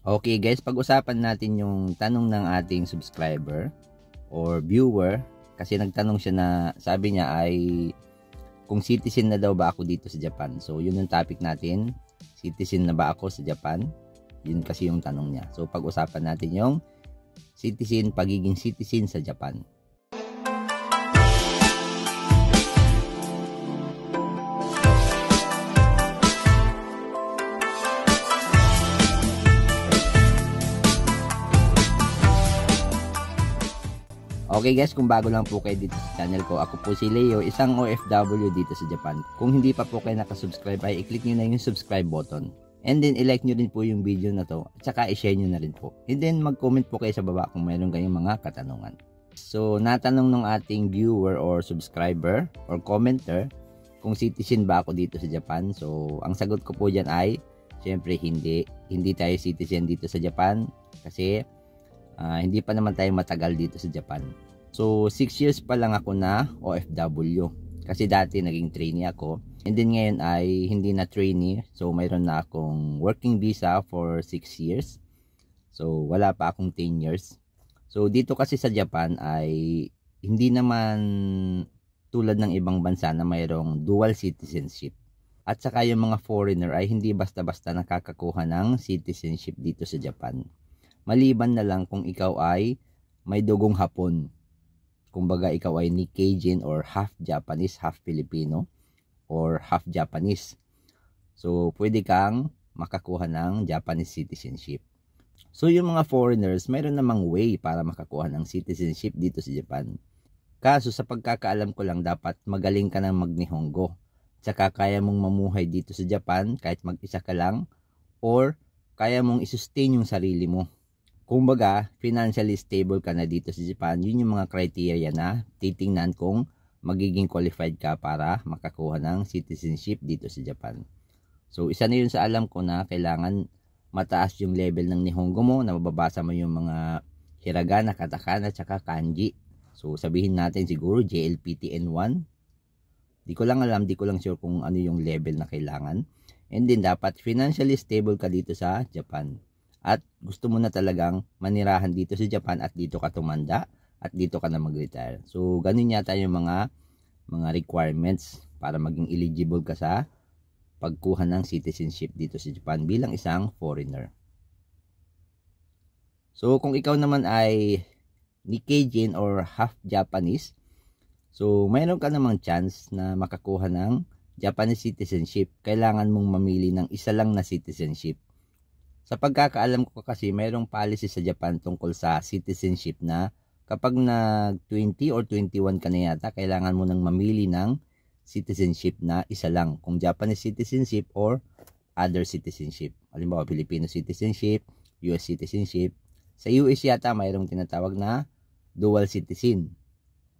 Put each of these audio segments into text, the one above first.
Okay guys, pag-usapan natin yung tanong ng ating subscriber or viewer kasi nagtanong siya na sabi niya ay kung citizen na daw ba ako dito sa Japan. So yun yung topic natin, citizen na ba ako sa Japan? Yun kasi yung tanong niya. So pag-usapan natin yung pagiging citizen sa Japan. Okay guys, kung bago lang po kayo dito sa channel ko, ako po si Leo, isang OFW dito sa Japan. Kung hindi pa po kayo nakasubscribe ay i-click nyo na yung subscribe button. And then i-like nyo rin po yung video na to at saka i-share nyo na rin po. And then mag-comment po kayo sa baba kung mayroon kayong mga katanungan. So natanong ng ating viewer or subscriber or commenter kung citizen ba ako dito sa Japan. So ang sagot ko po dyan ay syempre hindi tayo citizen dito sa Japan kasi hindi pa naman tayo matagal dito sa Japan. So 6 years pa lang ako na OFW kasi dati naging trainee ako and then ngayon ay hindi na trainee, so mayroon na akong working visa for 6 years, so wala pa akong 10 years. So dito kasi sa Japan ay hindi naman tulad ng ibang bansa na mayroong dual citizenship, at saka yung mga foreigner ay hindi basta-basta nakakakuha ng citizenship dito sa Japan, maliban na lang kung ikaw ay may dugong Hapon. Kumbaga ikaw ay Nikkei-jin or half Japanese, half Filipino or half Japanese. So pwede kang makakuha ng Japanese citizenship. So yung mga foreigners, mayroon namang way para makakuha ng citizenship dito sa Japan. Kaso sa pagkakaalam ko lang, dapat magaling ka ng mag-Nihongo. Tsaka kaya mong mamuhay dito sa Japan kahit mag-isa ka lang, or kaya mong isustain yung sarili mo. Kumbaga, financially stable ka na dito sa Japan. Yun yung mga criteria na titingnan kung magiging qualified ka para makakuha ng citizenship dito sa Japan. So, isa na yun sa alam ko na kailangan mataas yung level ng Nihongo mo, na mababasa mo yung mga hiragana, katakana, tsaka kanji. So, sabihin natin siguro JLPT N1. Di ko lang alam, di ko lang sure kung ano yung level na kailangan. And then, dapat financially stable ka dito sa Japan. At gusto mo na talagang manirahan dito sa Japan at dito ka tumanda at dito ka na mag-retire. So, ganun yata yung mga requirements para maging eligible ka sa pagkuha ng citizenship dito sa Japan bilang isang foreigner. So, kung ikaw naman ay Nikkei-jin or half Japanese, so mayroon ka namang chance na makakuha ng Japanese citizenship. Kailangan mong mamili ng isa lang na citizenship. Sa pagkakaalam ko kasi, mayroong policy sa Japan tungkol sa citizenship na kapag nag 20 or 21 ka na yata, kailangan mo nang mamili ng citizenship na isa lang. Kung Japanese citizenship or other citizenship. Halimbawa, Filipino citizenship, US citizenship. Sa US yata, mayroong tinatawag na dual citizen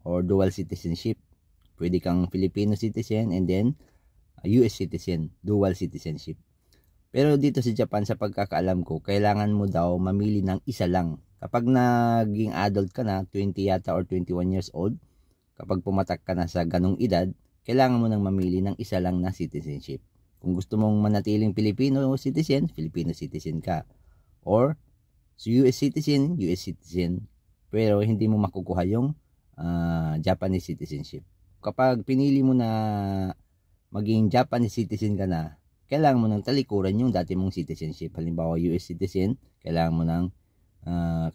or dual citizenship. Pwede kang Filipino citizen and then US citizen, dual citizenship. Pero dito sa Japan, sa pagkakaalam ko, kailangan mo daw mamili ng isa lang. Kapag naging adult ka na, 20 yata or 21 years old, kapag pumatak ka na sa ganong edad, kailangan mo nang mamili ng isa lang na citizenship. Kung gusto mong manatiling Filipino citizen ka. Or US citizen, pero hindi mo makukuha yung Japanese citizenship. Kapag pinili mo na maging Japanese citizen ka na, kailangan mo nang talikuran yung dati mong citizenship. Halimbawa, US citizen, kailangan mo nang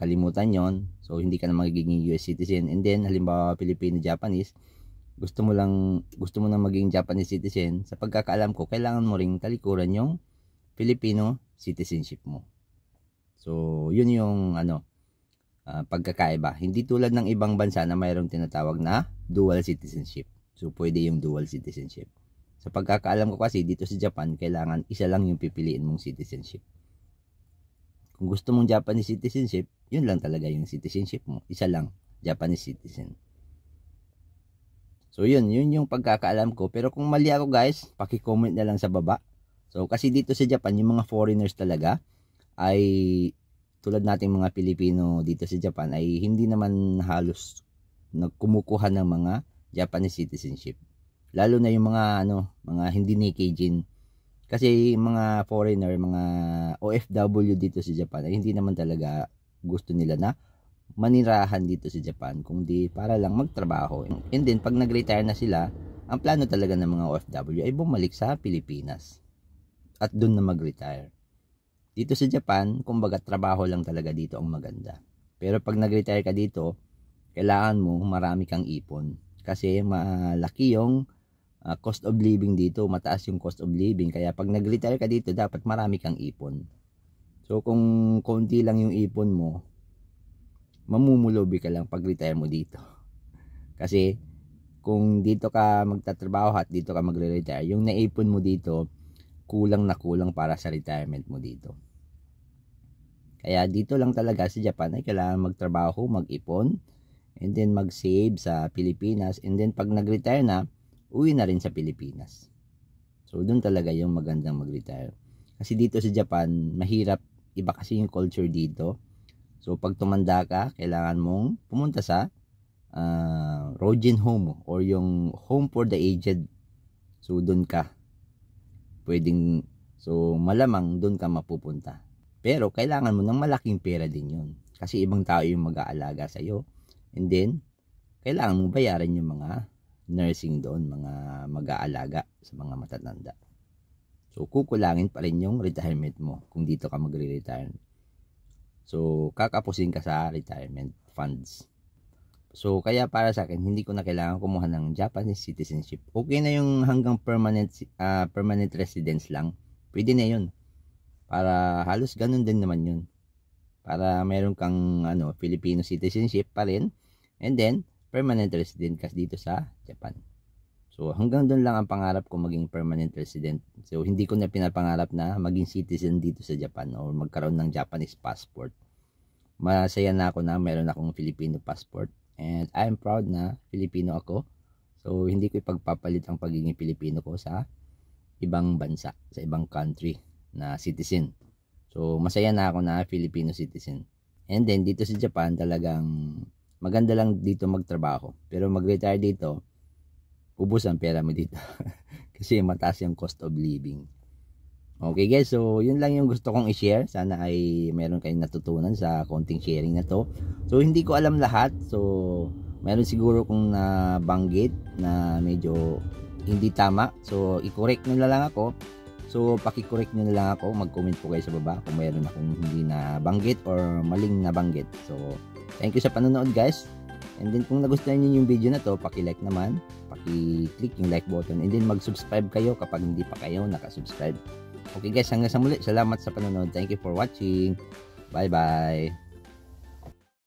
kalimutan yon. So, hindi ka na magiging US citizen. And then, halimbawa, Filipino-Japanese, gusto mo nang maging Japanese citizen, sa pagkakaalam ko, kailangan mo ring talikuran yung Filipino citizenship mo. So, yun yung pagkakaiba. Hindi tulad ng ibang bansa na mayroong tinatawag na dual citizenship. So, pwede yung dual citizenship. Sa pagkakaalam ko kasi, dito sa Japan, kailangan isa lang yung pipiliin mong citizenship. Kung gusto mong Japanese citizenship, yun lang talaga yung citizenship mo. Isa lang, Japanese citizen. So yun yung pagkakaalam ko. Pero kung mali ako guys, paki-comment na lang sa baba. So kasi dito sa Japan, yung mga foreigners talaga ay tulad nating mga Pilipino dito sa Japan ay hindi naman halos kumukuha ng mga Japanese citizenship. Lalo na yung mga mga hindi Nikkei-jin Kasi mga foreigner, mga OFW dito sa Japan ay hindi naman talaga gusto nila na manirahan dito sa Japan, kundi para lang magtrabaho. And then pag nag-retire na sila, ang plano talaga ng mga OFW ay bumalik sa Pilipinas at doon na mag-retire. Dito sa Japan, kumbaga trabaho lang talaga dito ang maganda. Pero pag nag-retire ka dito, kailangan mo marami kang ipon. Kasi malaki yung cost of living dito, mataas yung cost of living. Kaya pag nag-retire ka dito, dapat marami kang ipon. So kung konti lang yung ipon mo, mamumulobi ka lang pag retire mo dito. Kasi kung dito ka magtatrabaho at dito ka magre-retire, yung naipon mo dito, kulang na kulang para sa retirement mo dito. Kaya dito lang talaga sa Japan ay kailangan magtrabaho, mag-ipon, and then mag-save sa Pilipinas, and then pag nag-retire na, uwi na rin sa Pilipinas. So doon talaga yung magandang mag-retire. Kasi dito sa Japan, mahirap, iba kasi yung culture dito. So pag tumanda ka, kailangan mong pumunta sa Rojin home or yung home for the aged. So doon ka pwedeng, so malamang doon ka mapupunta. Pero kailangan mo ng malaking pera din yun. Kasi ibang tao yung mag-aalaga sa iyo. And then, kailangan mo bayaran yung mga nursing doon, mga mag-aalaga sa mga matatanda. So, kukulangin pa rin yung retirement mo kung dito ka magre-retire. So, kakapusin ka sa retirement funds. So, kaya para sa akin, hindi ko na kailangan kumuha ng Japanese citizenship. Okay na yung hanggang permanent residence lang. Pwede na yun. Para halos ganun din naman yun. Para meron kang Filipino citizenship pa rin. And then, permanent resident ka dito sa Japan. So, hanggang doon lang ang pangarap ko maging permanent resident. So, hindi ko na pinapangarap na maging citizen dito sa Japan o magkaroon ng Japanese passport. Masaya na ako na meron akong Filipino passport. And I'm proud na Filipino ako. So, hindi ko ipagpapalit ang pagiging Filipino ko sa ibang bansa, sa ibang country na citizen. So, masaya na ako na Filipino citizen. And then, dito sa Japan, talagang maganda lang dito magtrabaho. Pero mag-retire dito, ubos ang pera mo dito. Kasi mataas yung cost of living. Okay guys, so yun lang yung gusto kong i-share. Sana ay meron kayong natutunan sa konting sharing na to. So, hindi ko alam lahat. So, meron siguro kung nabanggit na medyo hindi tama. So, i-correct nyo na lang ako. So, paki-correct nyo na lang ako. Mag-comment po kayo sa baba kung mayroon akong hindi nabanggit or maling nabanggit. So, thank you sa panonood guys. And then kung nagustuhan niyo yung video na to, paki-like naman, paki-click yung like button, and then mag-subscribe kayo kapag hindi pa kayo nakasubscribe. Okay guys, hanggang sa muli. Salamat sa panonood. Thank you for watching. Bye bye.